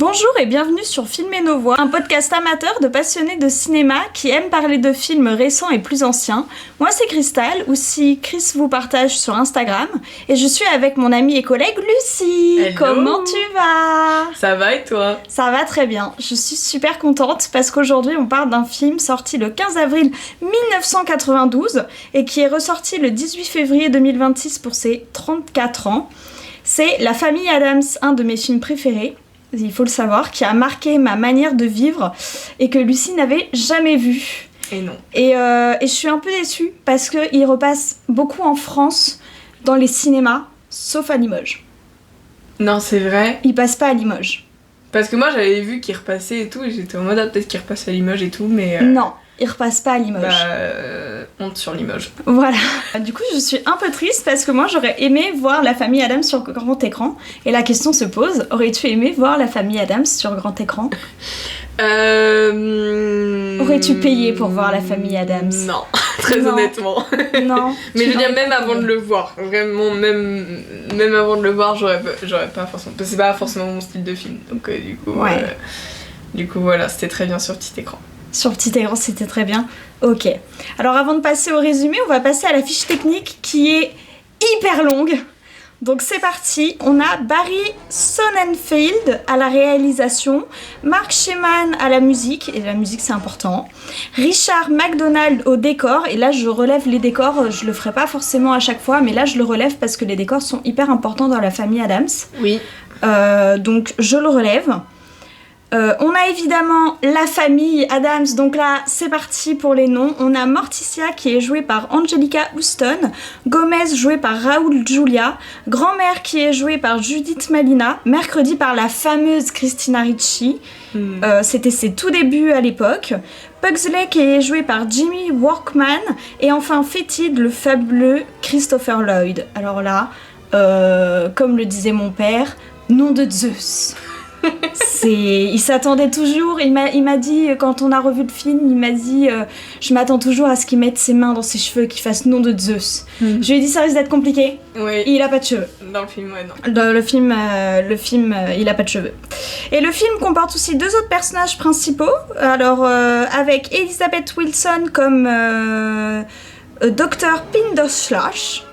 Bonjour et bienvenue sur Filmer nos voix, un podcast amateur de passionnés de cinéma qui aiment parler de films récents et plus anciens. Moi c'est Cristal, aussi Chris vous partage sur Instagram, et je suis avec mon amie et collègue Lucie. Hello. Comment tu vas ? Ça va et toi ? Ça va très bien, je suis super contente parce qu'aujourd'hui on parle d'un film sorti le 15 avril 1992 et qui est ressorti le 18 février 2026 pour ses 34 ans. C'est La Famille Addams, un de mes films préférés. Il faut le savoir, qui a marqué ma manière de vivre et que Lucie n'avait jamais vu. Et non. Et je suis un peu déçue parce qu'il repasse beaucoup en France dans les cinémas, sauf à Limoges. Non, c'est vrai. Il passe pas à Limoges. Parce que moi j'avais vu qu'il repassait et tout, et j'étais en mode peut-être qu'il repasse à Limoges et tout, mais. Non, il repasse pas à Limoges. Honte sur Limoges. Voilà. Du coup, je suis un peu triste parce que moi j'aurais aimé voir La Famille Addams sur grand écran. Et la question se pose, aurais-tu aimé voir La Famille Addams sur grand écran ? Aurais-tu payé pour voir La Famille Addams ? Non, très Non. honnêtement. Non. Mais je veux dire, n'aurais même pas avant aimé. de le voir, vraiment, même avant de le voir, j'aurais pas forcément. Parce que c'est pas forcément mon style de film. Donc, Ouais. Du coup, voilà, c'était très bien sur petit écran. Sur petit écran, c'était très bien. Ok. Alors avant de passer au résumé, on va passer à la fiche technique qui est hyper longue. Donc c'est parti. On a Barry Sonnenfeld à la réalisation, Mark Sheman à la musique, et la musique c'est important, Richard McDonald au décor, et là je relève les décors, je le ferai pas forcément à chaque fois, mais là je le relève parce que les décors sont hyper importants dans La Famille Addams. Oui. Donc je le relève. On a évidemment la famille Addams, donc là c'est parti pour les noms. On a Morticia qui est jouée par Angelica Houston, Gomez jouée par Raoul Julia, Grand-mère qui est jouée par Judith Malina, Mercredi par la fameuse Christina Ricci, c'était ses tout débuts à l'époque, Pugsley qui est joué par Jimmy Workman, et enfin Fétide, le fabuleux Christopher Lloyd. Alors là, comme le disait mon père, nom de Zeus. Il s'attendait toujours, il m'a dit, quand on a revu le film, il m'a dit je m'attends toujours à ce qu'il mette ses mains dans ses cheveux et qu'il fasse nom de Zeus. Je lui ai dit ça risque d'être compliqué, Oui. il a pas de cheveux. Dans le film, ouais, non. Dans le film, il a pas de cheveux. Et le film comporte aussi deux autres personnages principaux, alors avec Elizabeth Wilson comme Dr. Pindoslash.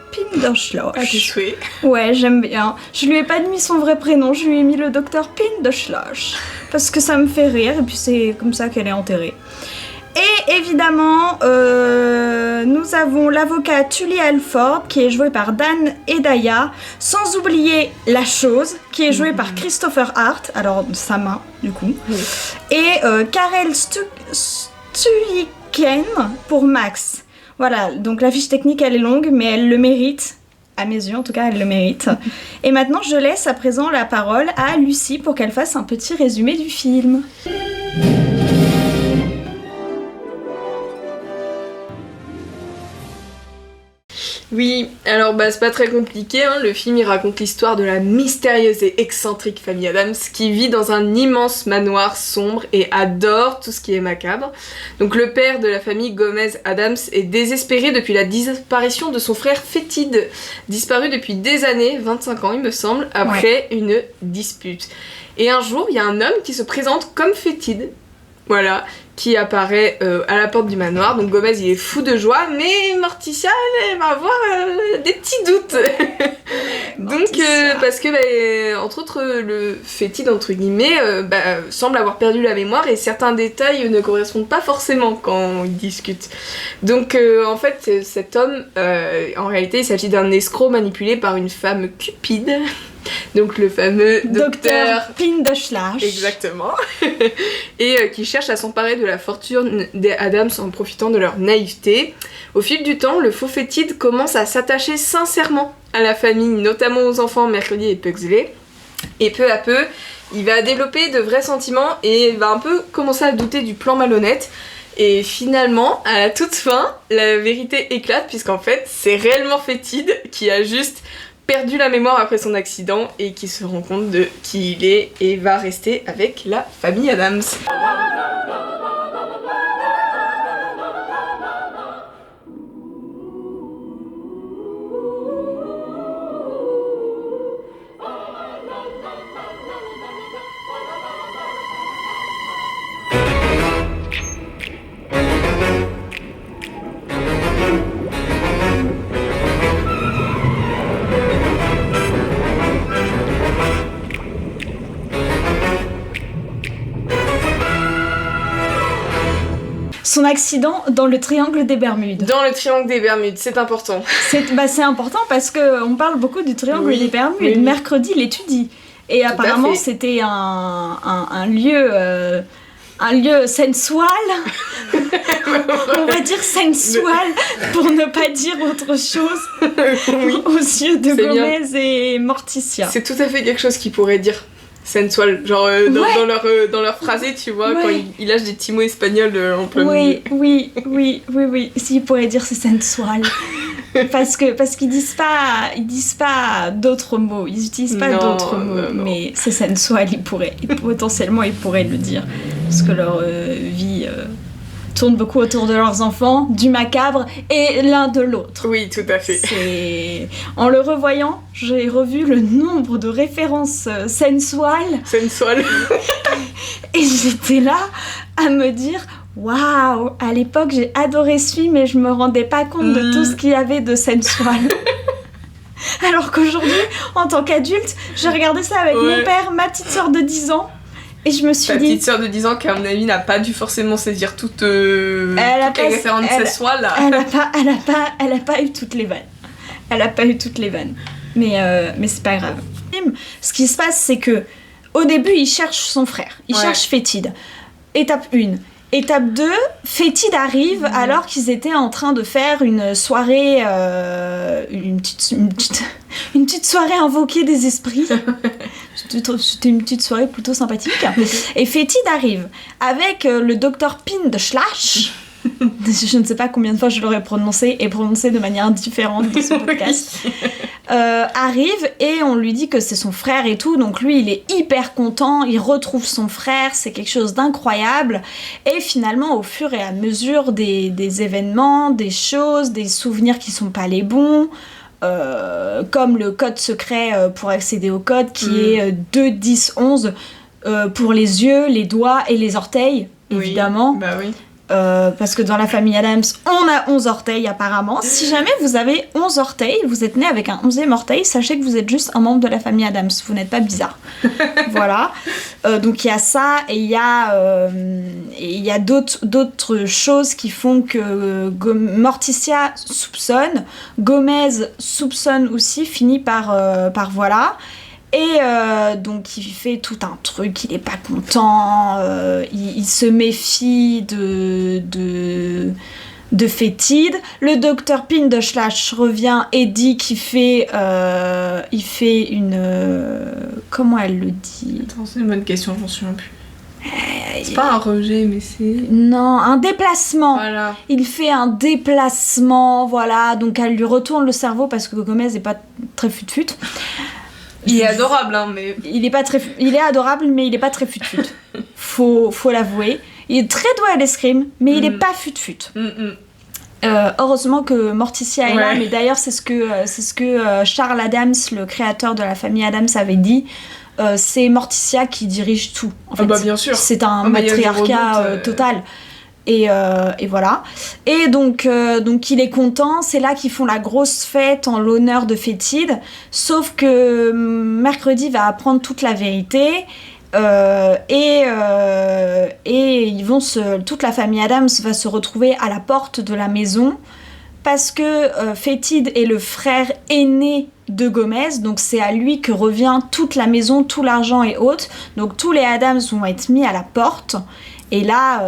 À tes souhaits. Ouais, j'aime bien. Je lui ai pas mis son vrai prénom, je lui ai mis le docteur Pindoslash. Parce que ça me fait rire, et puis c'est comme ça qu'elle est enterrée. Et évidemment, nous avons l'avocat Tully Alford, qui est joué par Dan Hedaya, sans oublier La Chose, qui est joué par Christopher Hart, alors sa main, du coup. Et Karel Stuyken pour Max. Voilà, donc la fiche technique elle est longue, mais elle le mérite. À mes yeux, en tout cas, elle le mérite. Et maintenant, je laisse à présent la parole à Lucie pour qu'elle fasse un petit résumé du film. Oui, alors c'est pas très compliqué, hein. Le film il raconte l'histoire de la mystérieuse et excentrique famille Addams qui vit dans un immense manoir sombre et adore tout ce qui est macabre. Donc le père de la famille Gomez Addams est désespéré depuis la disparition de son frère Fétide, disparu depuis des années, 25 ans il me semble, après une dispute. Et un jour, il y a un homme qui se présente comme Fétide, voilà, qui apparaît à la porte du manoir. Donc Gomez il est fou de joie, mais Morticia elle va avoir des petits doutes. Donc parce que entre autres le Fétide entre guillemets semble avoir perdu la mémoire et certains détails ne correspondent pas forcément quand ils discutent. Donc en fait cet homme en réalité il s'agit d'un escroc manipulé par une femme cupide. Donc le fameux docteur Pindoslash. Exactement. Et qui cherche à s'emparer de la fortune des Addams en profitant de leur naïveté. Au fil du temps, le faux Fétide commence à s'attacher sincèrement à la famille, notamment aux enfants Mercredi et Pugsley. Et peu à peu, il va développer de vrais sentiments et va un peu commencer à douter du plan malhonnête. Et finalement, à la toute fin, la vérité éclate puisqu'en fait, c'est réellement Fétide qui a juste perdu la mémoire après son accident et qui se rend compte de qui il est et va rester avec la famille Addams. son accident dans le triangle des Bermudes. Dans le triangle des Bermudes, c'est important. C'est important parce qu'on parle beaucoup du triangle des Bermudes. Oui. Mercredi l'étudie. Et Tout apparemment, c'était un lieu sensual. On va dire sensual pour ne pas dire autre chose aux yeux de Gomez et Morticia. C'est tout à fait quelque chose qu'ils pourraient dire sensual, genre dans leur phrasé, tu vois, quand il lâche des petits mots espagnols en plein milieu. Oui. S'ils pourraient dire c'est sensual. Parce qu'ils disent pas d'autres mots, ils utilisent pas d'autres mots, mais c'est sensual, potentiellement ils pourraient le dire, parce que leur vie tourne beaucoup autour de leurs enfants, du macabre et l'un de l'autre. Oui, tout à fait. En le revoyant, j'ai revu le nombre de références sensuales. Et j'étais là à me dire... Waouh! À l'époque, j'ai adoré ce film et je me rendais pas compte de tout ce qu'il y avait de sensual. Alors qu'aujourd'hui, en tant qu'adulte, j'ai regardé ça avec mon père, ma petite sœur de 10 ans, et je me suis dit... Ta petite sœur de 10 ans qui, à mon avis, n'a pas dû forcément saisir toutes les références sensuales, là. Elle a pas eu toutes les vannes. Mais c'est pas grave. Ce qui se passe, c'est que au début, il cherche son frère. Il cherche Fétide. Étape 1. Étape 2, Fétide arrive alors qu'ils étaient en train de faire une soirée, une petite soirée invoquée des esprits. C'était une petite soirée plutôt sympathique. Et Fétide arrive avec le docteur Pin de Schlash. Je ne sais pas combien de fois je l'aurais prononcé de manière différente dans ce podcast. Arrive et on lui dit que c'est son frère et tout, donc lui il est hyper content, il retrouve son frère, c'est quelque chose d'incroyable. Et finalement, au fur et à mesure des événements, des choses, des souvenirs qui sont pas les bons, comme le code secret pour accéder au code qui est 2, 10, 11 pour les yeux, les doigts et les orteils, évidemment. Bah oui. Parce que dans la famille Addams, on a 11 orteils apparemment. Si jamais vous avez 11 orteils, vous êtes né avec un 11e orteil, sachez que vous êtes juste un membre de la famille Addams, vous n'êtes pas bizarre. Voilà. Donc il y a ça, et il y a d'autres choses qui font que Morticia soupçonne, Gomez soupçonne aussi, finit par voilà. Et donc il fait tout un truc, il est pas content, il se méfie de Fétide. Le docteur Pin de Schlash revient et dit qu'il fait, il fait une... comment elle le dit ? Attends, c'est une bonne question, j'en souviens plus. C'est pas un rejet, mais c'est... Non, un déplacement. Voilà. Il fait un déplacement, voilà. Donc elle lui retourne le cerveau parce que Gomez est pas très fut-fut. Il est adorable, hein, mais... Il est adorable, mais il est pas très fut-fut. Faut l'avouer. Il est très doué à l'escrime, mais il est pas fut-fut. Heureusement que Morticia est là, mais d'ailleurs c'est ce que Charles Addams, le créateur de la famille Addams, avait dit. C'est Morticia qui dirige tout. En fait. Bah bien sûr. C'est un matriarcat total. Et voilà. Et donc il est content. C'est là qu'ils font la grosse fête en l'honneur de Fétide. Sauf que Mercredi va apprendre toute la vérité. Et ils vont toute la famille Addams va se retrouver à la porte de la maison parce que Fétide est le frère aîné de Gomez, donc c'est à lui que revient toute la maison, tout l'argent et autres. Donc tous les Addams vont être mis à la porte. Et là,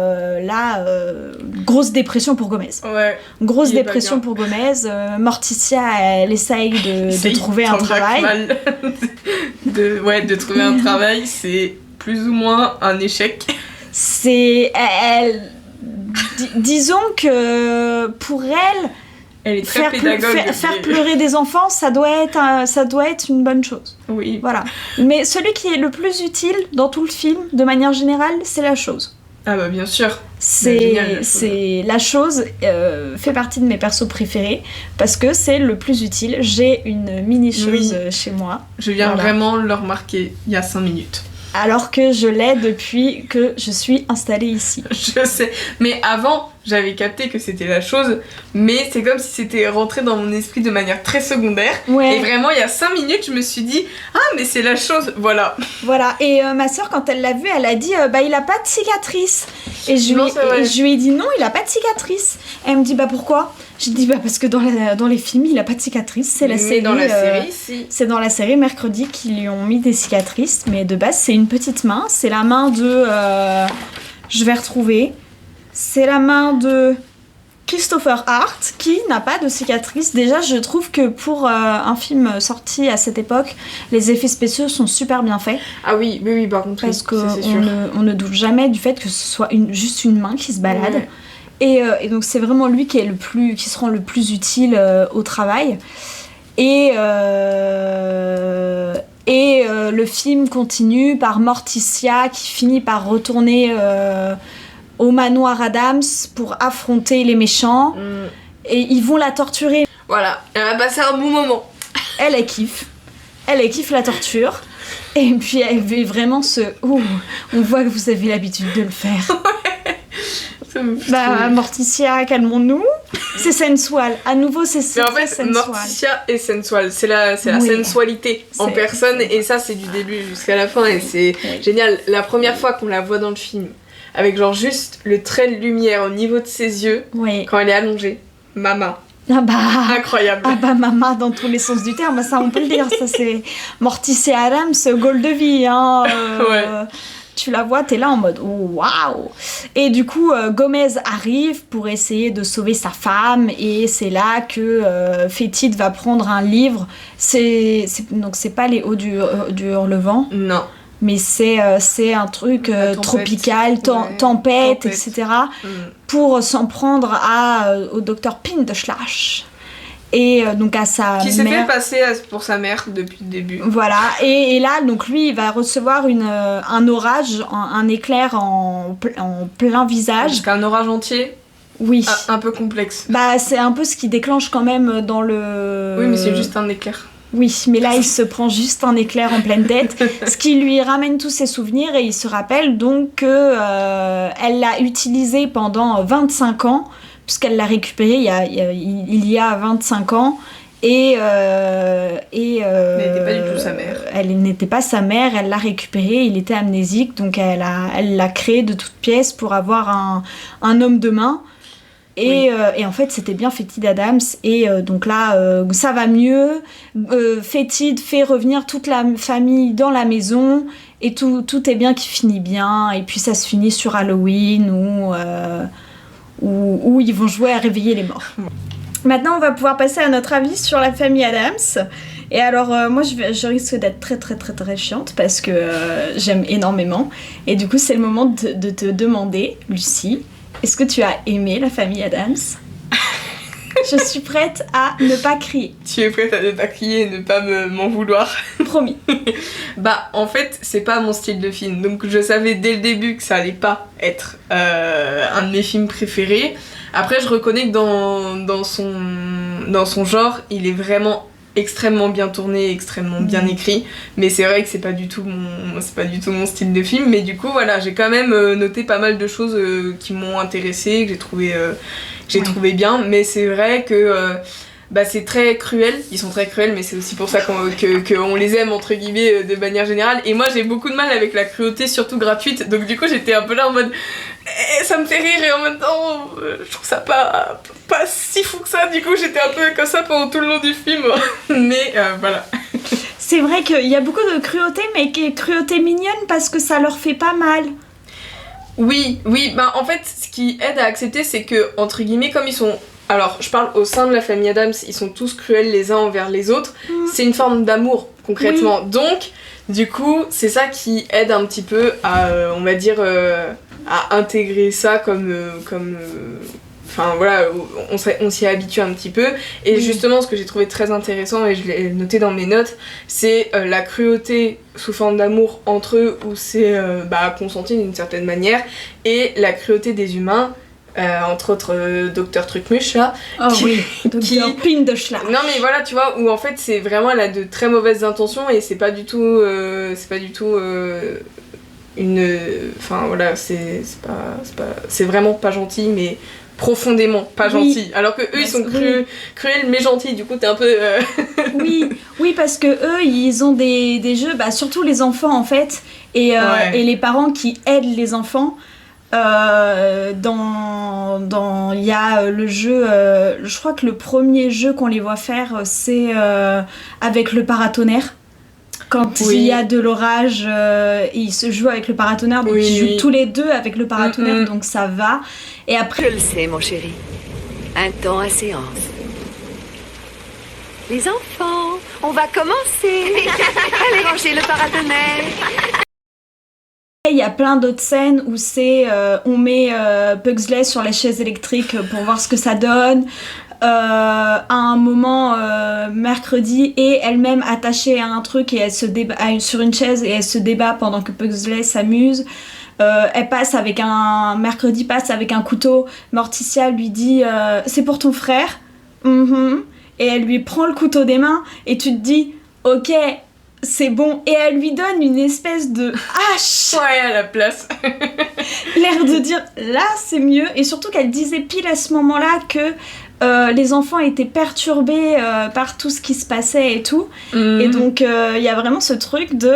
grosse dépression pour Gomez. Ouais. Grosse dépression pour Gomez. Morticia, elle essaye de trouver un travail. de trouver un travail, c'est plus ou moins un échec. Disons que pour elle est très pédagogue. Faire pleurer des enfants, ça doit être une bonne chose. Oui. Voilà. Mais celui qui est le plus utile dans tout le film, de manière générale, c'est la chose. Ah bah bien sûr. C'est la chose fait partie de mes persos préférés parce que c'est le plus utile. J'ai une mini chose chez moi. Je viens vraiment le remarquer il y a 5 minutes. Alors que je l'ai depuis que je suis installée ici. Je sais, mais avant j'avais capté que c'était la chose, mais c'est comme si c'était rentré dans mon esprit de manière très secondaire. Ouais. Et vraiment, il y a 5 minutes, je me suis dit, ah, mais c'est la chose, voilà. Voilà, et ma soeur, quand elle l'a vu, elle a dit il a pas de cicatrice. Et je Non, c'est vrai. lui ai dit non, il a pas de cicatrice. Elle me dit pourquoi? J'ai dit parce que dans les films, il a pas de cicatrice. C'est la Mais série. dans la série, si. C'est dans la série Mercredi qu'ils lui ont mis des cicatrices, mais de base, c'est une petite main. C'est la main de. Je vais retrouver. C'est la main de Christopher Hart qui n'a pas de cicatrice. Déjà, je trouve que pour un film sorti à cette époque, les effets spéciaux sont super bien faits. Ah oui, par contre, Parce oui, ça, c'est sûr. qu'on ne doute jamais du fait que ce soit juste une main qui se balade. Ouais. Et donc c'est vraiment lui qui se rend le plus utile au travail. Et le film continue par Morticia qui finit par retourner au manoir Adams pour affronter les méchants. Et ils vont la torturer. Voilà, elle va passer un bon moment. Elle kiffe la torture. Et puis elle fait vraiment on voit que vous avez l'habitude de le faire. Morticia, calmons-nous. C'est sensual. À nouveau, c'est mais en très fait, sensual. Morticia est sensual. C'est la sensualité en personne. Et ça, c'est du début jusqu'à la fin. Et c'est génial. La première fois qu'on la voit dans le film, avec genre juste le trait de lumière au niveau de ses yeux, quand elle est allongée, mama. Incroyable. Mama dans tous les sens du terme, ça on peut le dire. Ça c'est Morticia Adams, goal de vie. Hein, Tu la vois, t'es là en mode waouh. Et du coup, Gomez arrive pour essayer de sauver sa femme, et c'est là que Fétide va prendre un livre. Donc c'est pas les hauts du Hurlevent. Non. Mais c'est un truc tropical, tempête, etc. Pour s'en prendre au docteur Pindeschlash. Et donc à sa mère. Qui s'est fait passer pour sa mère depuis le début. Voilà, et là, donc lui, il va recevoir un orage, un éclair en plein visage. Jusqu'à un orage entier. Oui. Un peu complexe. C'est un peu ce qui déclenche quand même dans le... Oui, mais c'est juste un éclair. Oui, mais là, il se prend juste un éclair en pleine tête, ce qui lui ramène tous ses souvenirs, et il se rappelle donc qu'elle l'a utilisé pendant 25 ans, puisqu'elle l'a récupéré il y a 25 ans, et elle n'était pas du tout sa mère. Elle n'était pas sa mère, elle l'a récupéré, il était amnésique, donc elle l'a créé de toutes pièces pour avoir un homme de main. Et en fait, c'était bien Fétide Adams. Et donc là, ça va mieux. Fétide fait revenir toute la famille dans la maison. Et tout est bien qui finit bien. Et puis ça se finit sur Halloween où ils vont jouer à réveiller les morts. Maintenant, on va pouvoir passer à notre avis sur la famille Adams. Et alors, moi, je risque d'être très, très, très, très chiante parce que j'aime énormément. Et du coup, c'est le moment de te demander, Lucie, est-ce que tu as aimé la famille Adams? Je suis prête à ne pas crier. Tu es prête à ne pas crier et ne pas m'en vouloir? Promis. En fait, c'est pas mon style de film. Donc, je savais dès le début que ça allait pas être un de mes films préférés. Après, je reconnais que dans son genre, il est vraiment extrêmement bien tourné, extrêmement bien écrit, mais c'est vrai que c'est pas du tout mon style de film. Mais du coup voilà, j'ai quand même noté pas mal de choses qui m'ont intéressée, que j'ai trouvé bien, mais c'est vrai que c'est très cruel, ils sont très cruels, mais c'est aussi pour ça qu'on les aime entre guillemets de manière générale. Et moi j'ai beaucoup de mal avec la cruauté, surtout gratuite, donc du coup j'étais un peu là en mode ça me fait rire, et en même temps je trouve ça pas si fou que ça. Du coup j'étais un peu comme ça pendant tout le long du film. Mais voilà. C'est vrai qu'il y a beaucoup de cruauté, mais qui est cruauté mignonne parce que ça leur fait pas mal. Oui, en fait ce qui aide à accepter, c'est que entre guillemets, comme ils sont... Alors, je parle au sein de la famille Adams, ils sont tous cruels les uns envers les autres. C'est une forme d'amour, concrètement. Oui. Donc, du coup, c'est ça qui aide un petit peu à, on va dire, à intégrer ça comme enfin, voilà, on s'y habitue un petit peu. Et justement, ce que j'ai trouvé très intéressant, et je l'ai noté dans mes notes, c'est la cruauté sous forme d'amour entre eux, où c'est consenti d'une certaine manière, et la cruauté des humains, entre autres Dr Trucmuche là. Oh oui, Dr Pindeschlash. Non mais voilà, tu vois, où en fait c'est vraiment, elle a de très mauvaises intentions, et c'est pas du tout une... Enfin voilà, c'est vraiment pas gentil, mais profondément pas gentils. Alors que eux, ils sont cruels mais gentils. Du coup, t'es un peu... oui, parce que eux, ils ont des jeux, surtout les enfants, en fait, et les parents qui aident les enfants. Il y a le jeu, je crois que le premier jeu qu'on les voit faire, c'est avec le paratonnerre. Quand il y a de l'orage, ils se jouent avec le paratonnerre, donc ils jouent tous les deux avec le paratonnerre, donc ça va. Et après... Je le sais, mon chéri. Un temps à séance. Les enfants, on va commencer. Allez ranger le paratonnerre. Il y a plein d'autres scènes où on met Pugsley sur les chaises électriques pour voir ce que ça donne. À un moment, mercredi, est elle-même attachée à un truc et elle se débat sur une chaise et elle se débat pendant que Pugsley s'amuse. Mercredi passe avec un couteau. Morticia lui dit c'est pour ton frère. Et elle lui prend le couteau des mains et tu te dis ok, c'est bon. Et elle lui donne une espèce de hache. Ouais, à la place. L'air de dire là c'est mieux. Et surtout qu'elle disait pile à ce moment-là que les enfants étaient perturbés par tout ce qui se passait et tout. Et donc il y a vraiment ce truc de...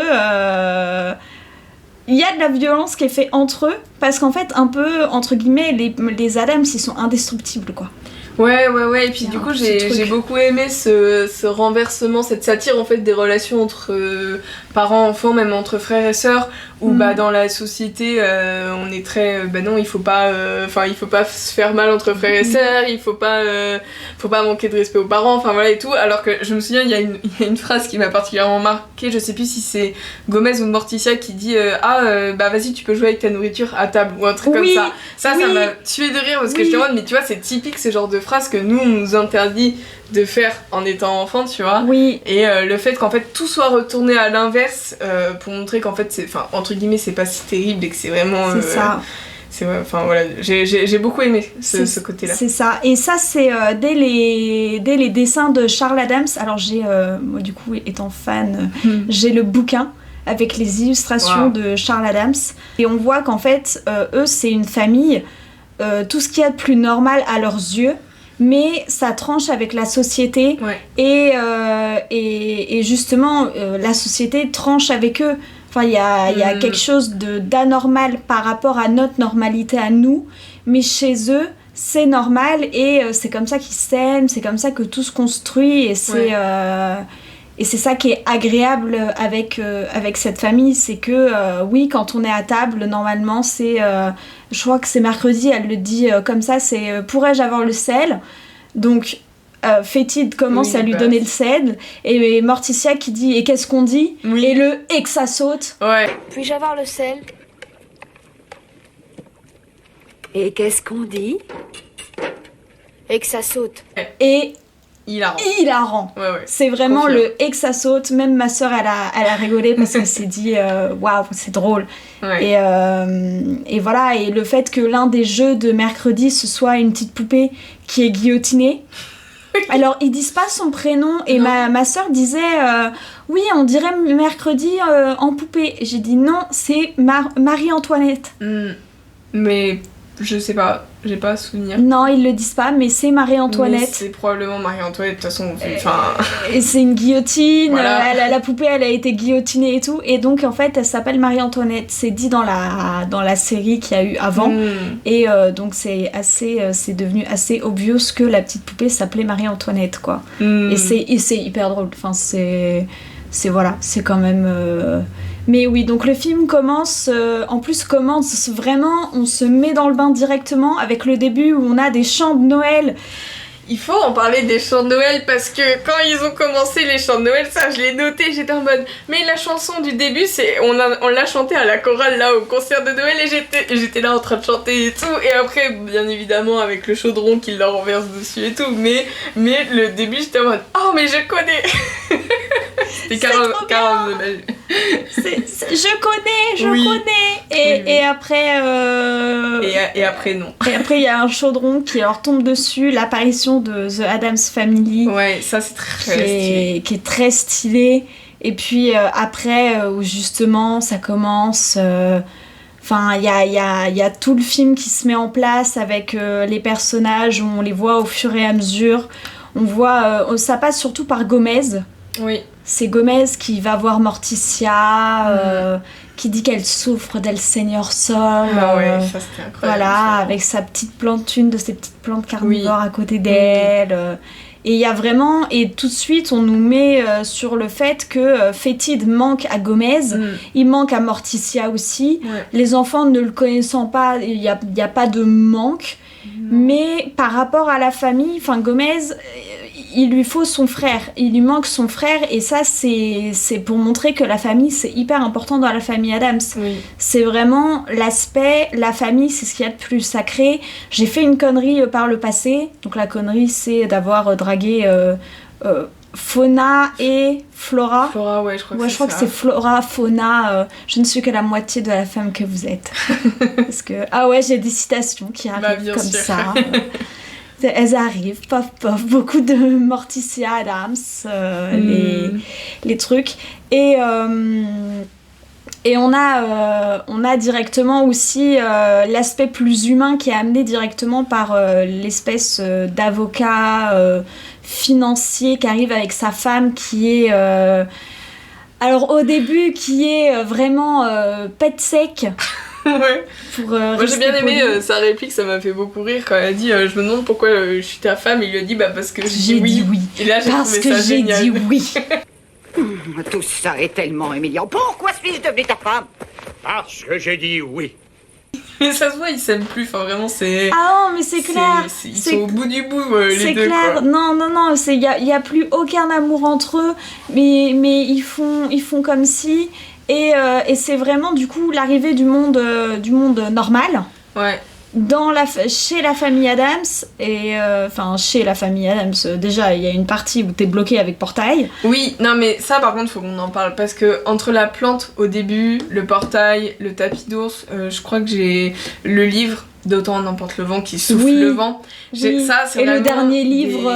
Il y a de la violence qui est faite entre eux, parce qu'en fait, un peu, entre guillemets, les Addams, ils sont indestructibles, quoi. Ouais, et puis du coup j'ai beaucoup aimé ce renversement, cette satire en fait des relations entre parents, enfants, même entre frères et sœurs, où dans la société on est très non, il faut pas se faire mal entre frères et sœurs, il faut pas manquer de respect aux parents, enfin voilà et tout. Alors que je me souviens, il y a une phrase qui m'a particulièrement marquée, je sais plus si c'est Gomez ou Morticia qui dit vas-y, tu peux jouer avec ta nourriture à table ou un truc comme ça. Ça m'a tué de rire parce que j'étais en mode mais tu vois, c'est typique ce genre de phrase que nous on nous interdit de faire en étant enfant, tu vois. Et le fait qu'en fait tout soit retourné à l'inverse pour montrer qu'en fait c'est, enfin entre guillemets, c'est pas si terrible et que c'est vraiment c'est ça. C'est vrai, enfin voilà, j'ai beaucoup aimé ce côté-là. C'est ça, et ça c'est dès les dessins de Charles Addams. Alors moi du coup étant fan, j'ai le bouquin avec les illustrations de Charles Addams, et on voit qu'en fait eux c'est une famille, tout ce qu'il y a de plus normal à leurs yeux, mais ça tranche avec la société, et justement la société tranche avec eux. Enfin, il y a quelque chose d'anormal par rapport à notre normalité à nous, mais chez eux, c'est normal, et c'est comme ça qu'ils s'aiment, c'est comme ça que tout se construit, et c'est ça qui est agréable avec cette famille, c'est que oui, quand on est à table, normalement, c'est... je crois que c'est mercredi, elle le dit comme ça, c'est « pourrais-je avoir le sel ?» Donc... Fétide commence à lui donner le sel, et Morticia qui dit « et qu'est-ce qu'on dit ?» Et le « et que ça saute !» Puis-je avoir le sel ? Et qu'est-ce qu'on dit ? Et que ça saute. Et hilarant. C'est vraiment le « et que ça saute !» Même ma sœur, elle a rigolé parce qu'elle s'est dit « waouh, c'est drôle !» Et voilà, et le fait que l'un des jeux de mercredi, ce soit une petite poupée qui est guillotinée. Alors, ils disent pas son prénom, et ma sœur disait oui, on dirait mercredi en poupée. J'ai dit non, c'est Marie-Antoinette. Mais je sais pas, j'ai pas souvenir. Non, ils le disent pas, mais c'est Marie-Antoinette. Mais c'est probablement Marie-Antoinette, de toute façon. Et c'est une guillotine, voilà. la poupée elle a été guillotinée et tout, et donc en fait elle s'appelle Marie-Antoinette. C'est dit dans la série qu'il y a eu avant, et donc c'est devenu assez obvious que la petite poupée s'appelait Marie-Antoinette, quoi. Et c'est hyper drôle, enfin c'est voilà, c'est quand même... Mais oui, donc le film commence vraiment, on se met dans le bain directement avec le début où on a des chants de Noël. Il faut en parler des chants de Noël, parce que quand ils ont commencé les chants de Noël, ça je l'ai noté, j'étais en mode mais la chanson du début, on l'a chantée à la chorale là au concert de Noël, et j'étais là en train de chanter et tout, et après bien évidemment avec le chaudron qu'ils leur renversent dessus et tout, mais le début j'étais en mode oh mais je connais. C'était Caroline de Noël. Je connais. Et après... Et après, non. Et après, il y a un chaudron qui leur tombe dessus, l'apparition de The Addams Family. Ouais, ça c'est très stylé. Qui est très stylé. Et puis après, où justement, ça commence... Enfin, il y a tout le film qui se met en place avec les personnages, on les voit au fur et à mesure. On voit, ça passe surtout par Gomez. Oui. C'est Gomez qui va voir Morticia, qui dit qu'elle souffre d'El Señor Sol. Ah ouais, ça c'était incroyable. Voilà, ça. avec sa petite plante, une de ses petites plantes carnivores à côté d'elle. Et il y a vraiment, et tout de suite, on nous met sur le fait que Fétide manque à Gomez, il manque à Morticia aussi. Ouais. Les enfants ne le connaissant pas, il y a pas de manque. Mais par rapport à la famille, enfin Gomez, il lui faut son frère, il lui manque son frère, et ça c'est pour montrer que la famille c'est hyper important dans la famille Addams. Oui. C'est vraiment l'aspect, la famille c'est ce qu'il y a de plus sacré. J'ai fait une connerie par le passé, donc la connerie c'est d'avoir dragué Fauna et Flora. Flora, ouais, je crois que Ouais, c'est je crois ça. que c'est Flora, Fauna, je ne suis que la moitié de la femme que vous êtes. Parce que, ah ouais, j'ai des citations qui arrivent bien comme sûr. ça. Elles arrivent, pof pof, beaucoup de Morticia Addams, les trucs. Et on a directement aussi l'aspect plus humain qui est amené directement par l'espèce d'avocat financier qui arrive avec sa femme qui est... alors au début, qui est vraiment pet sec. Ouais. Moi j'ai bien aimé sa réplique, ça m'a fait beaucoup rire quand elle a dit je me demande pourquoi je suis ta femme, et il lui a dit bah parce que j'ai dit oui. Et là j'ai parce trouvé que ça j'ai génial. dit oui. Tout ça est tellement humiliant. Pourquoi suis-je devenue ta femme? Parce que j'ai dit oui. Mais ça se voit, ils s'aiment plus, enfin vraiment c'est... Ah non, mais c'est clair. Ils sont au bout du bout les c'est deux clair. quoi. Non, il y a plus aucun amour entre eux, mais ils font comme si, et c'est vraiment du coup l'arrivée du monde normal. Ouais. Chez la famille Addams, et chez la famille Addams, déjà il y a une partie où t'es bloqué avec portail. Oui, non mais ça par contre faut qu'on en parle, parce que entre la plante au début, le portail, le tapis d'ours, je crois que j'ai le livre d'Autant n'emporte le vent qui souffle le vent. Ça, c'est et le vraiment dernier livre,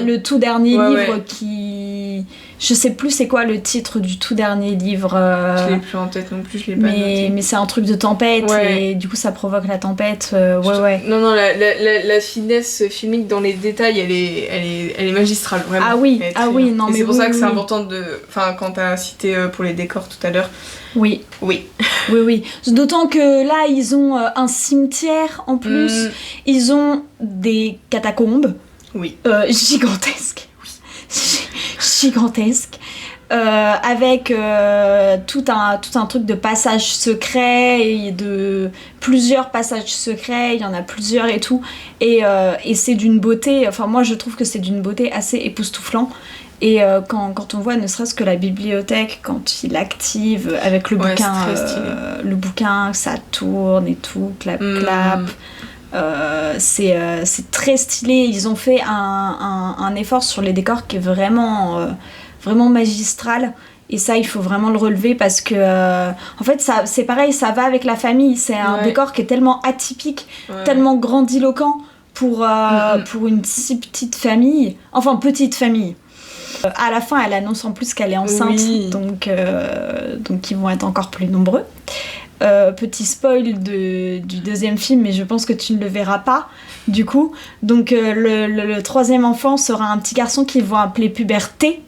le tout dernier livre qui... Je sais plus c'est quoi le titre du tout dernier livre. Je l'ai plus en tête non plus, je l'ai pas noté. Mais c'est un truc de tempête, et du coup ça provoque la tempête. Non, la finesse filmique dans les détails, elle est magistrale, vraiment. Ah oui, non mais c'est pour ça que c'est oui. important de... Enfin, quand t'as cité pour les décors tout à l'heure. Oui. Oui. Oui. D'autant que là, ils ont un cimetière en plus. Ils ont des catacombes. Oui. Gigantesques. Gigantesques. Avec tout un truc de passages secrets et de plusieurs passages secrets, il y en a plusieurs et tout, et c'est d'une beauté, enfin moi je trouve que c'est d'une beauté assez époustouflant. Et quand on voit ne serait-ce que la bibliothèque, quand il active avec le bouquin, ça tourne et tout, clap. C'est très stylé. Ils ont fait un effort sur les décors qui est vraiment magistral. Et ça, il faut vraiment le relever parce que, en fait, ça, c'est pareil, ça va avec la famille. C'est un décor qui est tellement atypique, tellement grandiloquent pour une si petite famille. Enfin, petite famille. À la fin, elle annonce en plus qu'elle est enceinte, donc ils vont être encore plus nombreux. Petit spoil du deuxième film, mais je pense que tu ne le verras pas, du coup. Donc le troisième enfant sera un petit garçon qu'ils vont appeler Puberté.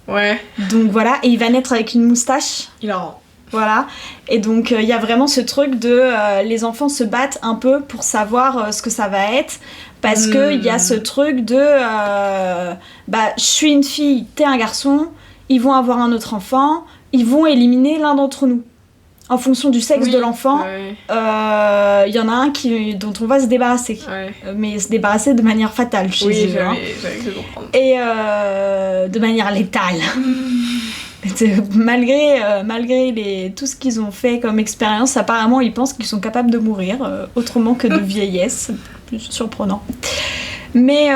Ouais. Donc voilà, et il va naître avec une moustache. Hilarant. Voilà, et donc il y a vraiment ce truc de les enfants se battent un peu pour savoir ce que ça va être, parce que il y a ce truc de je suis une fille, t'es un garçon, ils vont avoir un autre enfant, ils vont éliminer l'un d'entre nous. En fonction du sexe de l'enfant, y en a un dont on va se débarrasser. Mais se débarrasser de manière fatale chez eux. J'avais cru comprendre. Et de manière létale. Malgré tout ce qu'ils ont fait comme expérience, apparemment ils pensent qu'ils sont capables de mourir autrement que de vieillesse. C'est surprenant. Mais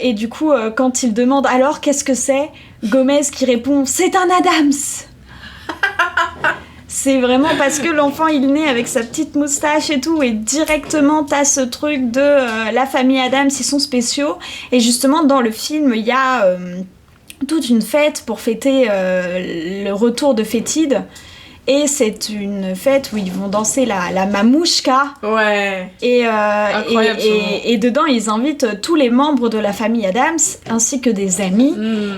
et du coup, quand ils demandent alors qu'est-ce que c'est, Gomez qui répond c'est un Addams. C'est vraiment parce que l'enfant il naît avec sa petite moustache et tout, et directement t'as ce truc de la famille Addams, ils sont spéciaux. Et justement dans le film il y a toute une fête pour fêter le retour de Fétide. Et c'est une fête où ils vont danser la mamouchka. Ouais. Incroyable, et dedans, ils invitent tous les membres de la famille Addams, ainsi que des amis.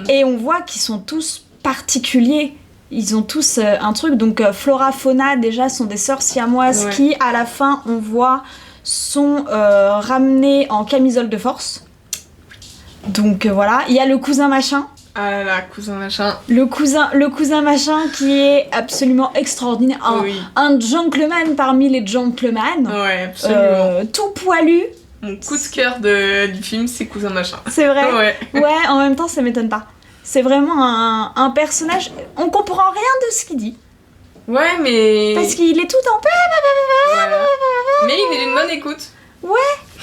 Et on voit qu'ils sont tous particuliers. Ils ont tous un truc. Donc Flora, Fauna, déjà, sont des sœurs siamoises qui, à la fin, on voit, sont ramenées en camisole de force. Donc voilà. Il y a le cousin machin. Ah là, cousin machin. Le cousin machin qui est absolument extraordinaire. Un gentleman parmi les gentlemen. Ouais, absolument. Tout poilu. Mon coup de cœur du film, c'est cousin machin. C'est vrai. Ouais, en même temps, ça m'étonne pas. C'est vraiment un personnage... On comprend rien de ce qu'il dit. Ouais, mais... Parce qu'il est tout en paix. Voilà. Mais il est d'une bonne écoute. Ouais.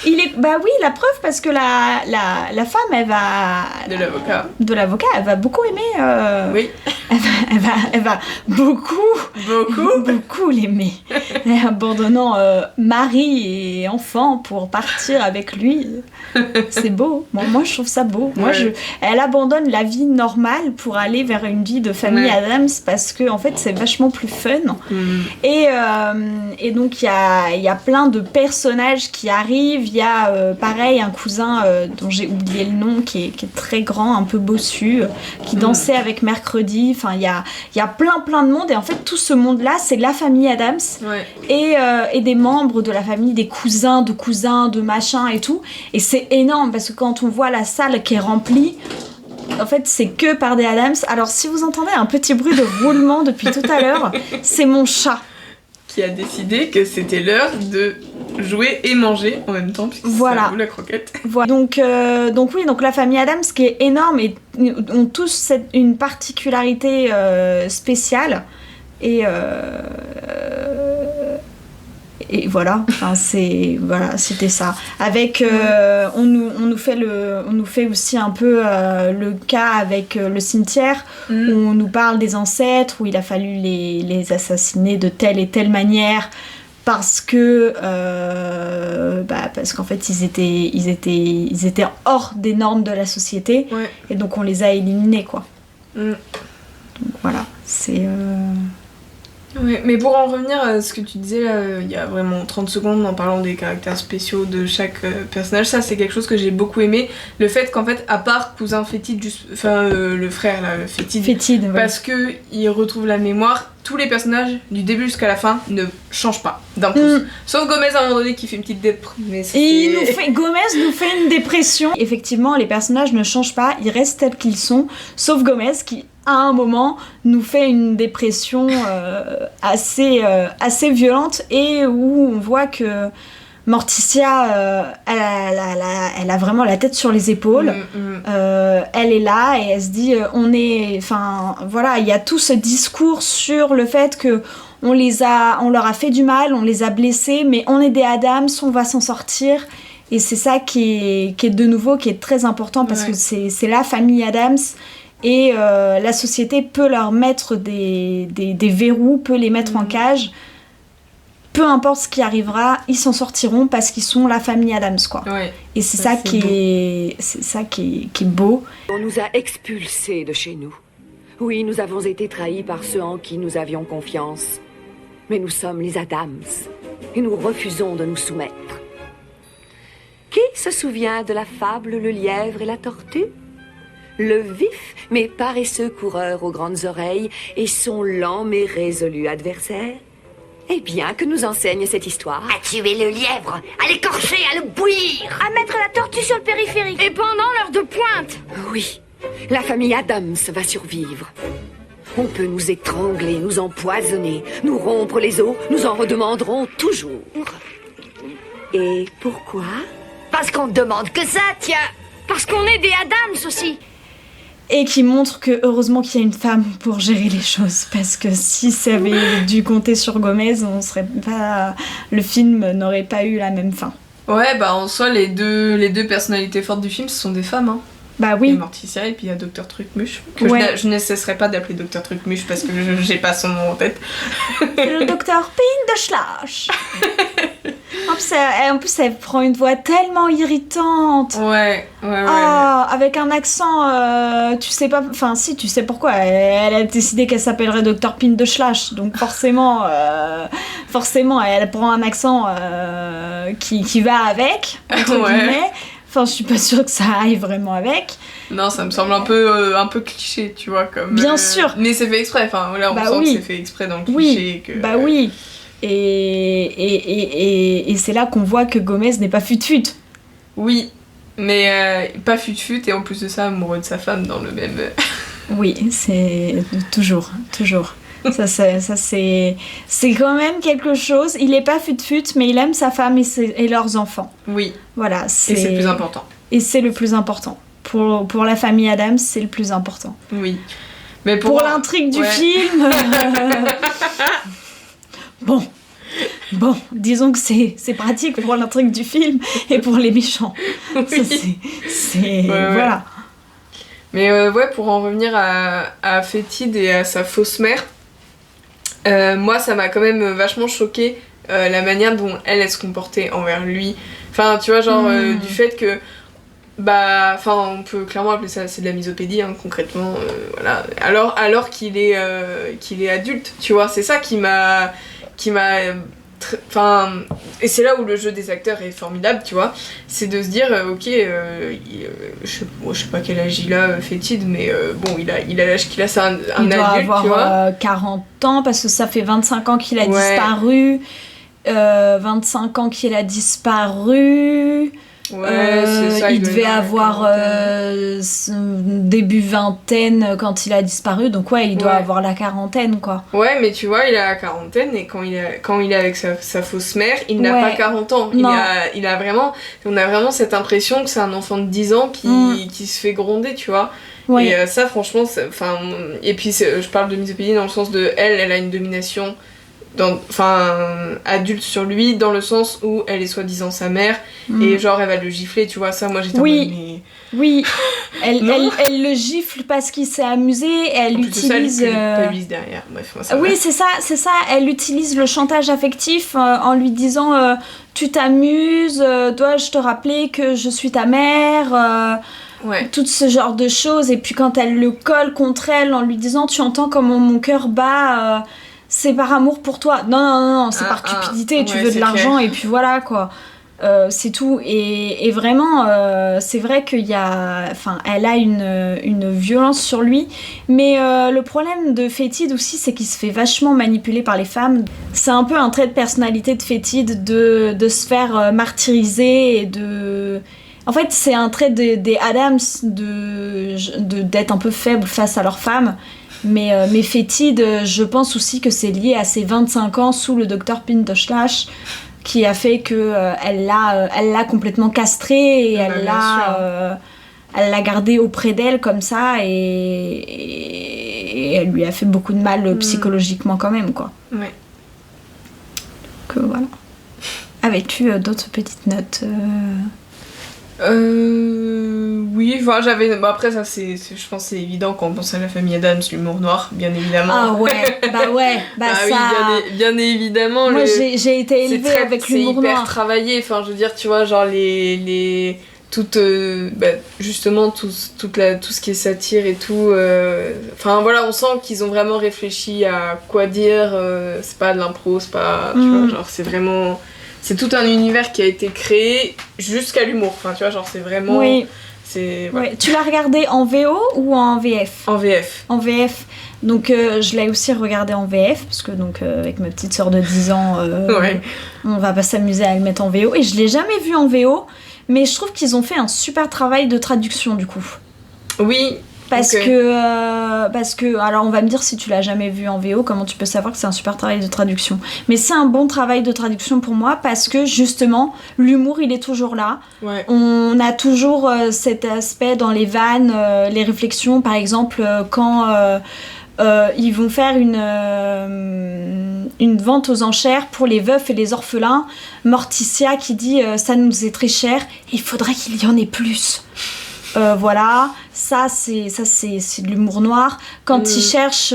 Il est... Bah oui, la preuve, parce que la femme, elle va... De l'avocat, elle va beaucoup aimer... Oui. Elle va beaucoup l'aimer. Abandonnant mari et enfant pour partir avec lui. C'est beau. Moi, je trouve ça beau. Elle abandonne la vie normale pour aller vers une vie de famille Addams parce que, en fait, c'est vachement plus fun. Et donc, il y a plein de personnages qui arrivent. Il y a, pareil, un cousin dont j'ai oublié le nom, qui est très grand, un peu bossu, qui dansait avec Mercredi. Enfin, il y a plein de monde. Et en fait, tout ce monde-là, c'est la famille Addams. Et des membres de la famille, des cousins, de machin et tout. Et c'est énorme, parce que quand on voit la salle qui est remplie, en fait, c'est que par des Addams. Alors, si vous entendez un petit bruit de roulement depuis tout à l'heure, c'est mon chat. Qui a décidé que c'était l'heure de jouer et manger en même temps, puisque voilà. ça vaut la croquette. Voilà. Donc la famille Addams, qui est énorme, et ont tous une particularité spéciale. Et voilà, enfin c'était ça. Avec on nous fait aussi un peu le cas avec le cimetière où on nous parle des ancêtres, où il a fallu les assassiner de telle et telle manière parce qu'en fait ils étaient hors des normes de la société et donc on les a éliminés quoi. Donc voilà, c'est Oui, mais pour en revenir à ce que tu disais là, il y a vraiment 30 secondes en parlant des caractères spéciaux de chaque personnage, ça c'est quelque chose que j'ai beaucoup aimé, le fait qu'en fait, à part cousin Fétide, le frère là, Fétide, parce que il retrouve la mémoire, tous les personnages du début jusqu'à la fin ne changent pas d'un pouce. Sauf Gomez à un moment donné qui fait une petite dépression. Gomez nous fait une dépression. Effectivement, les personnages ne changent pas, ils restent tels qu'ils sont, sauf Gomez qui à un moment nous fait une dépression assez violente et où on voit que Morticia elle a vraiment la tête sur les épaules. Elle est là et elle se dit il y a tout ce discours sur le fait que on leur a fait du mal, on les a blessés, mais on est des Addams, on va s'en sortir. Et c'est ça qui est de nouveau qui est très important parce que c'est la famille Addams. Et la société peut leur mettre des verrous, peut les mettre en cage. Peu importe ce qui arrivera, ils s'en sortiront parce qu'ils sont la famille Addams, quoi. Et c'est ça qui est beau. On nous a expulsés de chez nous. Oui, nous avons été trahis par ceux en qui nous avions confiance. Mais nous sommes les Addams et nous refusons de nous soumettre. Qui se souvient de la fable Le lièvre et la tortue ? Le vif mais paresseux coureur aux grandes oreilles et son lent mais résolu adversaire. Eh bien, que nous enseigne cette histoire ? À tuer le lièvre, à l'écorcher, à le bouillir, à mettre la tortue sur le périphérique. Et pendant l'heure de pointe. Oui, la famille Addams va survivre. On peut nous étrangler, nous empoisonner, nous rompre les os, nous en redemanderons toujours. Et pourquoi ? Parce qu'on ne demande que ça, tiens. Parce qu'on est des Addams aussi. Et qui montre que heureusement qu'il y a une femme pour gérer les choses, parce que si ça avait dû compter sur Gomez, le film n'aurait pas eu la même fin. Ouais, en soi les deux personnalités fortes du film ce sont des femmes, hein. Bah Il y a oui. Morticia et puis il y a Docteur Trucmuche, que Ouais. je ne cesserai pas d'appeler Docteur Trucmuche parce que j'ai pas son nom en tête. Le docteur Pin de Schlash. En plus, elle prend une voix tellement irritante. Ouais. Ah, avec un accent, tu sais pas... Enfin, si, tu sais pourquoi. Elle a décidé qu'elle s'appellerait Dr. Pin de Schlash. Donc forcément, elle prend un accent qui va avec, entre Ouais. guillemets. Enfin, je suis pas sûre que ça aille vraiment avec. Non, ça me semble un peu cliché, tu vois, comme... Bien sûr. Mais c'est fait exprès, enfin, là, on Bah sent oui. que c'est fait exprès dans le cliché. Oui, Que... bah oui. Et c'est là qu'on voit que Gomez n'est pas fut-fut. Oui, mais pas fut-fut, et en plus de ça, amoureux de sa femme dans le même... Oui, c'est toujours. Ça c'est quand même quelque chose. Il est pas fut-fut, mais il aime sa femme et leurs enfants. Oui, Voilà, et c'est le plus important. Et c'est le plus important. Pour la famille Adams, c'est le plus important. Oui. Mais Pour l'intrigue du ouais. film... Bon, disons que c'est pratique pour l'intrigue du film et pour les méchants. Oui. Ça, c'est Ouais. voilà. Mais ouais, pour en revenir à Fétide et à sa fausse mère, moi ça m'a quand même vachement choqué la manière dont elle se comportait envers lui. Enfin, tu vois, genre du fait que, bah, enfin, on peut clairement appeler ça, c'est de la misopédie, hein, concrètement, voilà. Alors qu'il est adulte, tu vois, c'est ça qui m'a enfin, et c'est là où le jeu des acteurs est formidable, tu vois, c'est de se dire ok, je sais pas quel âge il a, Fétide, mais bon, il a l'âge qu'il a, c'est un Il doit adulte, tu vois. avoir 40 ans parce que ça fait 25 ans qu'il a Ouais. disparu. 25 ans qu'il a disparu. Ouais, c'est ça, il doit devait avoir la avoir début vingtaine quand il a disparu, donc ouais, il doit Ouais. avoir la quarantaine, quoi. Ouais, mais tu vois, il a la quarantaine et quand il est avec sa fausse mère, il n'a Ouais. pas 40 ans. Non. Il a vraiment, on a vraiment cette impression que c'est un enfant de 10 ans qui se fait gronder, tu vois. Ouais. Et ça, franchement, enfin, et puis je parle de misopédie dans le sens de elle a une domination adulte sur lui, dans le sens où elle est soi-disant sa mère et genre elle va le gifler, tu vois. Ça, moi j'étais Oui. en mode, mais... Oui, elle Non. le gifle parce qu'il s'est amusé, et elle En plus de ça, elle utilise... culpabilise derrière. Bref, moi, ça Oui, va. c'est ça, elle utilise le chantage affectif en lui disant tu t'amuses, dois-je te rappeler que je suis ta mère Ouais. tout ce genre de choses. Et puis quand elle le colle contre elle en lui disant tu entends comment mon cœur bat, c'est par amour pour toi. Non, c'est par cupidité, tu ouais, veux de c'est l'argent clair. et puis voilà quoi. C'est tout. Et vraiment, c'est vrai qu'il y a... Enfin, elle a une violence sur lui. Mais le problème de Fétide aussi, c'est qu'il se fait vachement manipuler par les femmes. C'est un peu un trait de personnalité de Fétide de se faire martyriser et de... En fait, c'est un trait des Adams d'être un peu faible face à leurs femmes. Mais Fétide, je pense aussi que c'est lié à ses 25 ans sous le docteur Pintoschlash, qui a fait que elle l'a complètement castrée et elle l'a gardé auprès d'elle comme ça et elle lui a fait beaucoup de mal psychologiquement quand même, quoi. Ouais. Donc voilà. Avais-tu d'autres petites notes Oui, enfin, j'avais... Bah, après, ça, je pense que c'est évident quand on pense à la famille Adams, l'humour noir, bien évidemment. Ah ouais, bah ça... oui, bien évidemment. Moi, j'ai été élevée avec l'humour c'est hyper noir. travaillé, enfin, je veux dire, tu vois, genre justement, tout ce qui est satire et tout... Enfin, voilà, on sent qu'ils ont vraiment réfléchi à quoi dire, c'est pas de l'impro, c'est pas... Tu vois, genre, c'est vraiment... C'est tout un univers qui a été créé jusqu'à l'humour. Enfin, tu vois, genre, c'est vraiment... Oui. C'est... Voilà. Ouais. Tu l'as regardé en VO ou en VF ? En VF. En VF. Donc, je l'ai aussi regardé en VF, parce que, donc, avec ma petite sœur de 10 ans, Ouais. on va pas s'amuser à le mettre en VO. Et je l'ai jamais vu en VO, mais je trouve qu'ils ont fait un super travail de traduction, du coup. Oui. Parce Ok. que, alors on va me dire si tu l'as jamais vu en VO, comment tu peux savoir que c'est un super travail de traduction. Mais c'est un bon travail de traduction pour moi parce que justement, l'humour il est toujours là. Ouais. On a toujours cet aspect dans les vannes, les réflexions, par exemple, quand ils vont faire une vente aux enchères pour les veufs et les orphelins. Morticia qui dit ça nous est très cher, il faudrait qu'il y en ait plus. Voilà, ça c'est de l'humour noir. Quand il cherche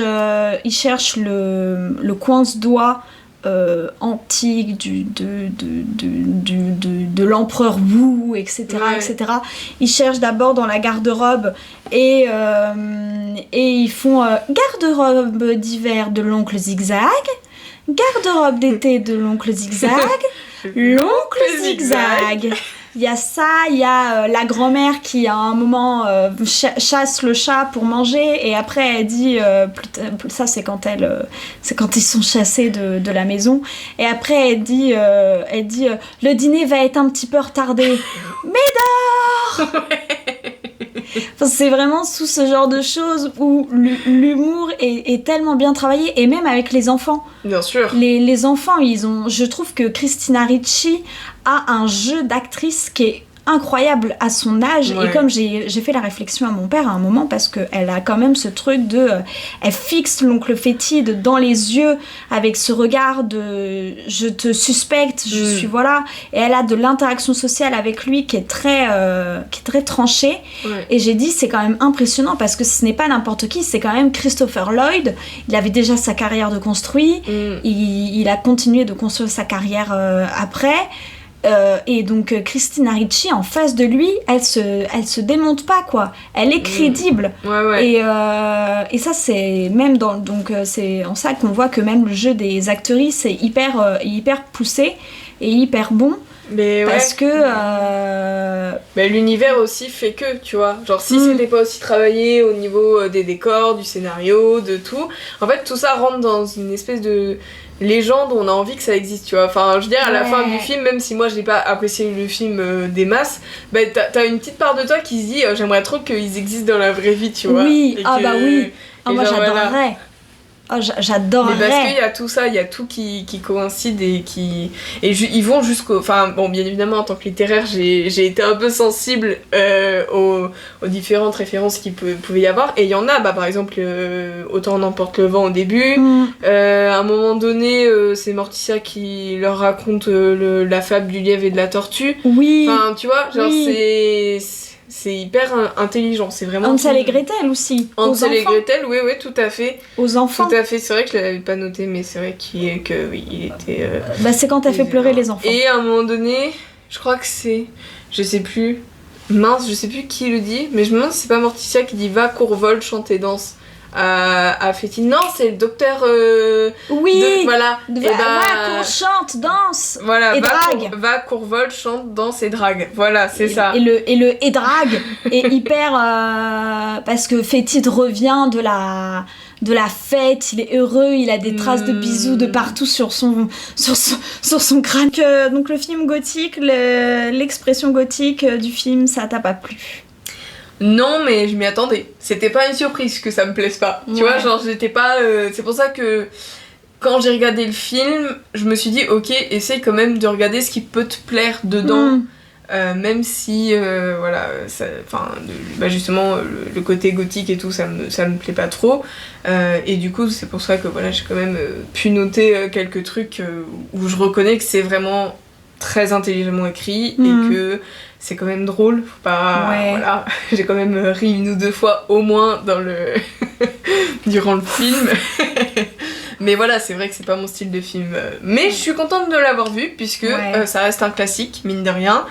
le coince-doigt antique de l'empereur Wu, etc., etc. Ils cherchent d'abord dans la garde-robe et ils font garde-robe d'hiver de l'oncle Zigzag, garde-robe d'été de l'oncle Zigzag, l'oncle Zigzag. Il y a ça, il y a la grand-mère qui à un moment chasse le chat pour manger et après elle dit ça c'est quand ils sont chassés de la maison et après elle dit le dîner va être un petit peu retardé. Médor. Enfin, c'est vraiment sous ce genre de choses où l'humour est tellement bien travaillé et même avec les enfants. Bien sûr. Les enfants, je trouve que Christina Ricci a un jeu d'actrice qui est incroyable à son âge et comme j'ai fait la réflexion à mon père à un moment parce qu'elle a quand même ce truc de elle fixe l'oncle fétide dans les yeux avec ce regard de je te suspecte, je suis voilà, et elle a de l'interaction sociale avec lui qui est très tranchée et j'ai dit c'est quand même impressionnant parce que ce n'est pas n'importe qui, c'est quand même Christopher Lloyd, il avait déjà sa carrière de construit, il a continué de construire sa carrière après. Et donc Christina Ricci en face de lui, elle se démonte pas quoi. Elle est crédible. Et ça c'est même c'est en ça qu'on voit que même le jeu des actrices est hyper poussé et hyper bon. Parce que l'univers aussi fait que, tu vois, genre si c'était pas aussi travaillé au niveau des décors, du scénario, de tout, en fait tout ça rentre dans une espèce de légende où on a envie que ça existe, tu vois. Enfin, je veux dire, à la fin du film, même si moi je n'ai pas apprécié le film des masses, t'as une petite part de toi qui se dit j'aimerais trop qu'ils existent dans la vraie vie, tu vois. Oui, moi j'adorerais. Voilà. Oh, j'adorerais. Mais parce qu'il y a tout ça, il y a tout qui coïncide et ils vont jusqu'au... Enfin, bon, bien évidemment, en tant que littéraire, j'ai été un peu sensible aux différentes références qu'il pouvait y avoir. Et il y en a, par exemple, Autant en emporte le vent au début. À un moment donné, c'est Morticia qui leur raconte la fable du lièvre et de la tortue. Oui. Enfin, tu vois, genre c'est hyper intelligent, c'est vraiment... Hansel et Gretel aussi. Hansel et Gretel, oui, tout à fait. Aux enfants. Tout à fait, c'est vrai que je l'avais pas noté, mais c'est vrai qu'il était... c'est quand t'as fait pleurer les enfants. Et à un moment donné, je crois que c'est... Je sais plus qui le dit, mais je me demande si c'est pas Morticia qui dit « Va, cours, vole, chante et danse ». À Fétine. Non, c'est le docteur. Voilà. Va, cours, chante, danse. Voilà. Et drague. Va, cours, vole, chante, danse et drague. Voilà, c'est ça. Et le drague est hyper. Parce que Fétide revient de la fête, il est heureux, il a des traces de bisous de partout sur son crâne. Donc le film gothique, l'expression gothique du film, ça t'a pas plu? Non, mais je m'y attendais. C'était pas une surprise que ça me plaise pas. Tu vois, genre j'étais pas... C'est pour ça que quand j'ai regardé le film, je me suis dit ok, essaye quand même de regarder ce qui peut te plaire dedans. Même si, justement, le côté gothique et tout, ça me plaît pas trop. Et du coup, c'est pour ça que voilà, j'ai quand même pu noter quelques trucs où je reconnais que c'est vraiment très intelligemment écrit et que c'est quand même drôle. Faut pas... Voilà, j'ai quand même ri une ou deux fois au moins durant le film. Mais voilà, c'est vrai que c'est pas mon style de film. Mais je suis contente de l'avoir vu puisque ça reste un classique, mine de rien.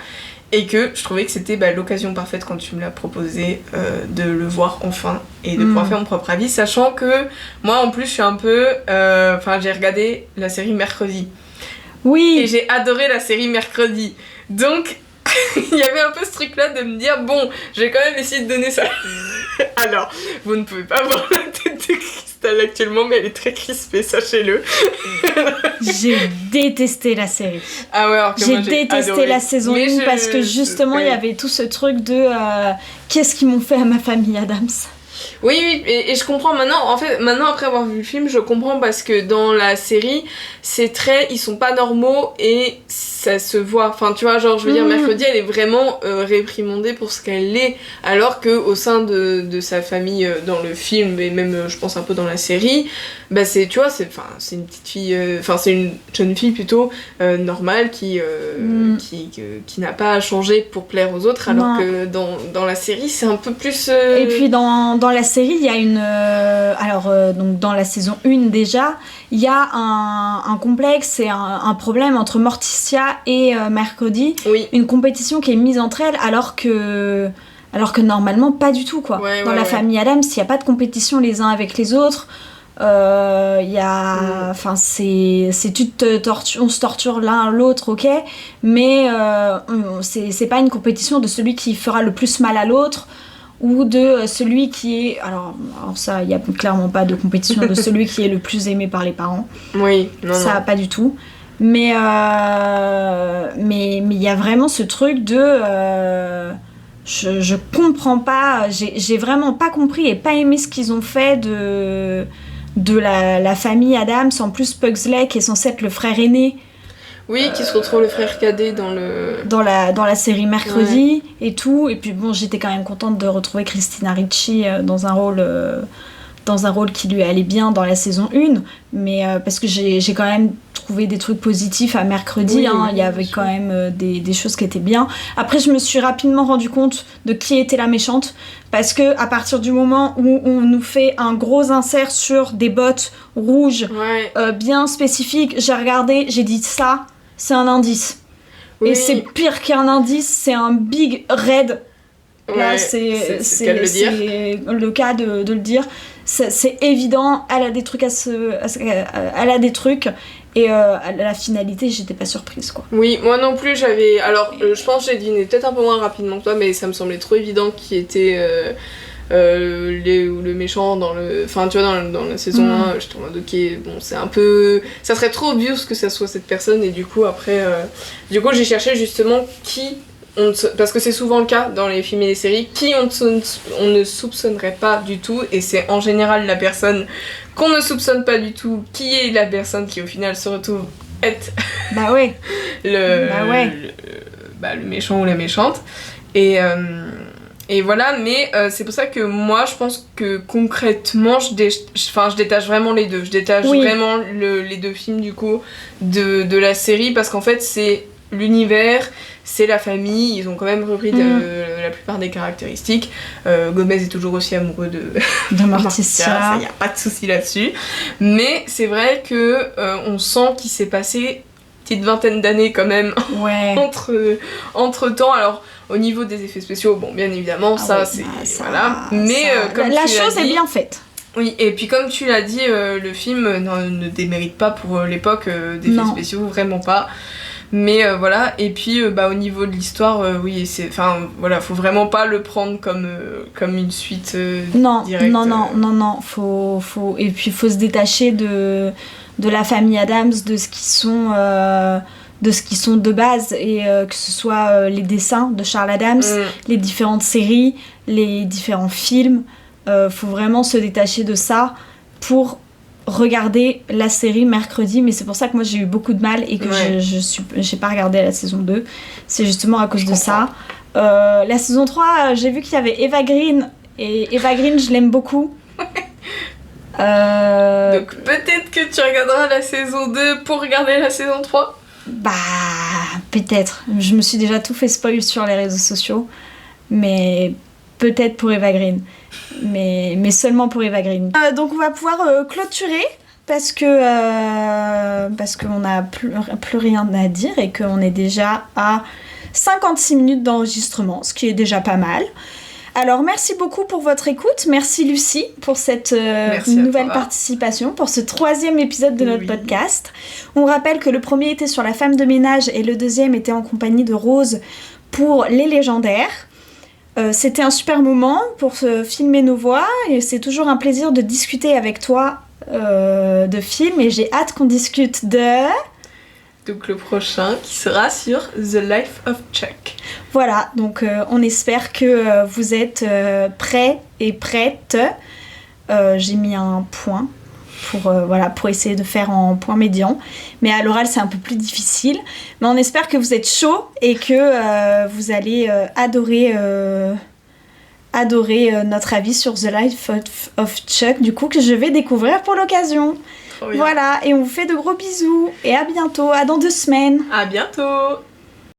Et que je trouvais que c'était l'occasion parfaite quand tu me l'as proposé de le voir enfin et de pouvoir faire mon propre avis, sachant que moi en plus je suis un peu... j'ai regardé la série mercredi. Oui. Et j'ai adoré la série mercredi. Donc il y avait un peu ce truc là de me dire bon, je vais quand même essayer de donner ça. Alors, vous ne pouvez pas voir la tête de Cristal actuellement, mais elle est très crispée, sachez-le. J'ai détesté la série. Ah ouais, alors que j'ai moi, détesté adoré. la saison 1 parce que justement il y avait tout ce truc de qu'est-ce qu'ils m'ont fait à ma famille Adams. Oui, et je comprends maintenant. En fait, maintenant après avoir vu le film, je comprends parce que dans la série, ils sont pas normaux et ça se voit. Enfin, tu vois, genre, je veux dire, Mercredi, elle est vraiment réprimandée pour ce qu'elle est, alors que au sein de sa famille dans le film et même, je pense un peu dans la série, bah c'est, tu vois, c'est une petite fille, c'est une jeune fille plutôt normale qui n'a pas à changer pour plaire aux autres, alors que dans la série, c'est un peu plus. Et puis dans la série, il y a donc dans la saison 1 déjà, il y a un complexe et un problème entre Morticia et Mercredi. Oui. Une compétition qui est mise entre elles alors que normalement pas du tout quoi. Dans la famille Addams, il n'y a pas de compétition les uns avec les autres. On se torture l'un l'autre, ok, mais c'est pas une compétition de celui qui fera le plus mal à l'autre ou de celui qui est alors ça, il y a clairement pas de compétition de celui qui est le plus aimé par les parents. Oui, non. Pas du tout. Mais il y a vraiment ce truc de je comprends pas, j'ai vraiment pas compris et pas aimé ce qu'ils ont fait de la famille Addams. En plus, Pugsley qui est censé être le frère aîné. Oui, qui se retrouve le frère cadet dans la série Mercredi et tout. Et puis bon, j'étais quand même contente de retrouver Christina Ricci dans un rôle qui lui allait bien dans la saison 1, mais parce que j'ai quand même trouvé des trucs positifs à Mercredi, il y avait quand même des choses qui étaient bien. Après, je me suis rapidement rendu compte de qui était la méchante, parce que à partir du moment où on nous fait un gros insert sur des bottes rouges bien spécifiques, j'ai regardé, j'ai dit ça, c'est un indice. Oui. Et c'est pire qu'un indice, c'est un big red. Là, c'est le cas de le dire. C'est évident, elle a des trucs elle a des trucs et à la finalité j'étais pas surprise quoi. Oui, moi non plus j'avais. Alors je pense que j'ai deviné peut-être un peu moins rapidement que toi, mais ça me semblait trop évident qui était le méchant dans le. Enfin tu vois dans la saison 1, j'étais en mode ok, bon c'est un peu. Ça serait trop obvious que ça soit cette personne et du coup après. J'ai cherché justement qui. Parce que c'est souvent le cas dans les films et les séries, qui on ne soupçonnerait pas du tout, et c'est en général la personne qu'on ne soupçonne pas du tout qui est la personne qui au final se retrouve être le méchant ou la méchante. Et voilà, mais c'est pour ça que moi je pense que concrètement je détache vraiment les deux. Je détache vraiment les deux films du coup de la série, parce qu'en fait c'est l'univers, c'est la famille, ils ont quand même repris la plupart des caractéristiques. Gomez est toujours aussi amoureux de Morticia, ça y a pas de souci là-dessus. Mais c'est vrai que on sent qu'il s'est passé une petite vingtaine d'années quand même entre temps. Alors au niveau des effets spéciaux, bon bien évidemment voilà. Mais comme la chose est bien faite. Oui, et puis comme tu l'as dit, le film ne démérite pas pour l'époque d'effets spéciaux, vraiment pas. Mais voilà, et puis au niveau de l'histoire, faut vraiment pas le prendre comme une suite directe. Non, et puis faut se détacher de la famille Addams, de ce qu'ils sont de base, et que ce soit les dessins de Charles Addams, les différentes séries, les différents films, faut vraiment se détacher de ça pour regarder la série Mercredi. Mais c'est pour ça que moi j'ai eu beaucoup de mal et que j'ai pas regardé la saison 2, c'est justement à cause de ça. La saison 3, j'ai vu qu'il y avait Eva Green, et Eva Green je l'aime beaucoup. Donc peut-être que tu regarderas la saison 2 pour regarder la saison 3. Bah peut-être, je me suis déjà tout fait spoil sur les réseaux sociaux, mais peut-être pour Eva Green, mais seulement pour Eva Green. Donc on va pouvoir clôturer parce qu'on n'a plus rien à dire et qu'on est déjà à 56 minutes d'enregistrement, ce qui est déjà pas mal. Alors merci beaucoup pour votre écoute, merci Lucie pour cette nouvelle participation, pour ce 3e épisode de notre podcast. On rappelle que le premier était sur la femme de ménage et le deuxième était en compagnie de Rose pour les légendaires. C'était un super moment pour filmer nos voix, et c'est toujours un plaisir de discuter avec toi de films, et j'ai hâte qu'on discute de Donc le prochain qui sera sur The Life of Chuck. Voilà, donc on espère que vous êtes prêts et prêtes. J'ai mis un point pour essayer de faire en point médian. Mais à l'oral, c'est un peu plus difficile. Mais on espère que vous êtes chaud et que vous allez adorer notre avis sur The Life of Chuck, du coup, que je vais découvrir pour l'occasion. Trop bien. Voilà, et on vous fait de gros bisous. Et à bientôt, à dans 2 semaines. À bientôt.